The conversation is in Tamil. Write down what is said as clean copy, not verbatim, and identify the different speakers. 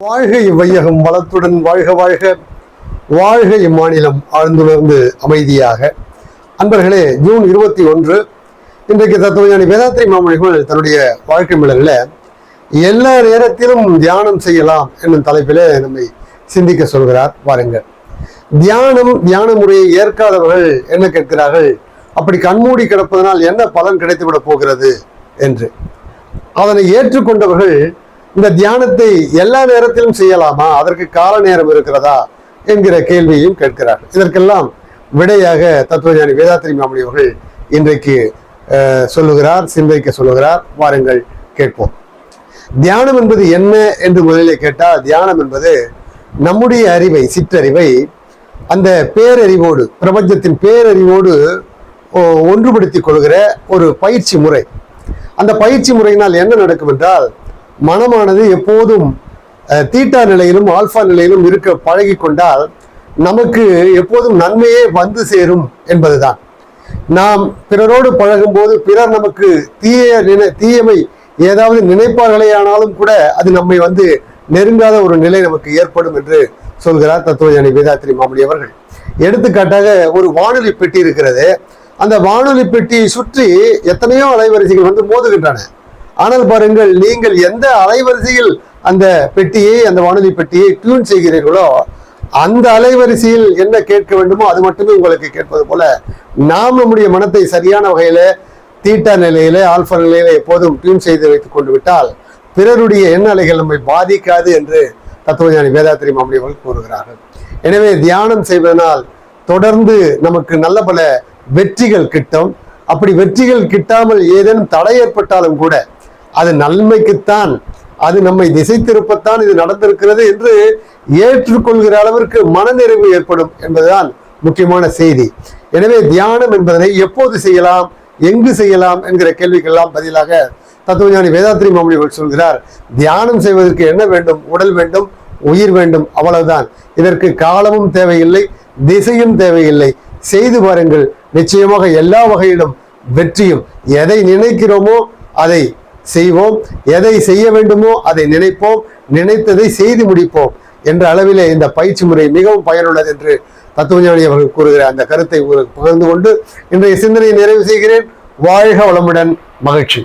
Speaker 1: வாழ்க இவ்வையகம் வளத்துடன் வாழ்க வாழ்க. வாழ்க இம்மாநிலம் ஆழ்ந்துணர்ந்து அமைதியாக. அன்பர்களே, ஜூன் 21 இன்றைக்கு தத்துவஞானி வேதாத்ரி மாமணிகள் தன்னுடைய வாழ்க்கை மலரில் எல்லா நேரத்திலும் தியானம் செய்யலாம் என்னும் தலைப்பிலே நம்மை சிந்திக்க சொல்கிறார். வாருங்கள். தியான முறையை ஏற்காதவர்கள் என்ன கேட்கிறார்கள்? அப்படி கண்மூடி கிடப்பதனால் என்ன பலன் கிடைத்துவிட போகிறது என்று. அதனை ஏற்றுக்கொண்டவர்கள் இந்த தியானத்தை எல்லா நேரத்திலும் செய்யலாமா, அதற்கு கால நேரம் இருக்கிறதா என்கிற கேள்வியையும் கேட்கிறார்கள். இதற்கெல்லாம் விடையாக தத்துவஞானி வேதாத்ரி மாமணி அவர்கள் இன்றைக்கு சொல்லுகிறார், சிந்திக்க சொல்லுகிறார். வாருங்கள் கேட்போம். தியானம் என்பது என்ன என்று முதலிலே கேட்டால், தியானம் என்பது நம்முடைய அறிவை, சிற்றறிவை அந்த பேரறிவோடு, பிரபஞ்சத்தின் பேரறிவோடு ஒன்றுபடுத்திக் கொள்கிற ஒரு பயிற்சி முறை. அந்த பயிற்சி முறையினால் என்ன நடக்கும் என்றால், மனமானது எப்போதும் தீட்டா நிலையிலும் ஆல்பா நிலையிலும் இருக்க பழகி கொண்டால் நமக்கு எப்போதும் நன்மையே வந்து சேரும் என்பதுதான். நாம் பிறரோடு பழகும் போது பிறர் நமக்கு தீயமை ஏதாவது நினைப்பார்களே ஆனாலும் கூட அது நம்மை வந்து நெருங்காத ஒரு நிலை நமக்கு ஏற்படும் என்று சொல்கிறார் தத்துவஞானி வேதாத்ரி மாமணி அவர்கள். எடுத்துக்காட்டாக, ஒரு வானொலி பெட்டி இருக்கிறது. அந்த வானொலி பெட்டியை சுற்றி எத்தனையோ அலைவரிசைகள் வந்து மோதுகின்றன. ஆனால் பாருங்கள், நீங்கள் எந்த அலைவரிசையில் அந்த பெட்டியை, அந்த வானொலி பெட்டியை டியூன் செய்கிறீர்களோ அந்த அலைவரிசையில் என்ன கேட்க வேண்டுமோ அது மட்டுமே உங்களுக்கு கேட்பது போல, நாம் நம்முடைய மனத்தை சரியான வகையில தீட்டா நிலையில, ஆல்பா நிலையில எப்போதும் டியூன் செய்து வைத்துக் கொண்டு விட்டால் பிறருடைய எண்ண அலைகள் நம்மை பாதிக்காது என்று தத்துவஞானி வேதாத்ரி மாமணி அவர்கள் கூறுகிறார்கள். எனவே தியானம் செய்வதனால் தொடர்ந்து நமக்கு நல்ல பல வெற்றிகள் கிட்டும். அப்படி வெற்றிகள் கிட்டாமல் ஏதேனும் தடை ஏற்பட்டாலும் கூட அது நன்மைக்குத்தான், அது நம்மை திசை திருப்பத்தான் இது நடந்திருக்கிறது என்று ஏற்றுக்கொள்கிற அளவிற்கு மனநிறைவு ஏற்படும் என்பதுதான் முக்கியமான செய்தி. எனவே தியானம் என்பதனை எப்போது செய்யலாம், எங்கு செய்யலாம் என்கிற கேள்விக்கெல்லாம் பதிலாக தத்துவஞானி வேதாத்ரி மாமணி சொல்கிறார், தியானம் செய்வதற்கு என்ன வேண்டும்? உடல் வேண்டும், உயிர் வேண்டும், அவ்வளவுதான். இதற்கு காலமும் தேவையில்லை, திசையும் தேவையில்லை. செய்து பாருங்கள், நிச்சயமாக எல்லா வகையிலும் வெற்றியும். எதை நினைக்கிறோமோ அதை செய்வோம், எதை செய்ய வேண்டுமோ அதை நினைப்போம், நினைத்ததை செய்து முடிப்போம் என்ற அளவிலே இந்த பயிற்சி முறை மிகவும் பயனுள்ளது என்று தத்துவஞானி அவர்கள் கூறுகிற அந்த கருத்தை பகிர்ந்து கொண்டு இன்றைய சிந்தனையை நிறைவு செய்கிறேன். வாழ்க வளமுடன், மகிழ்ச்சி.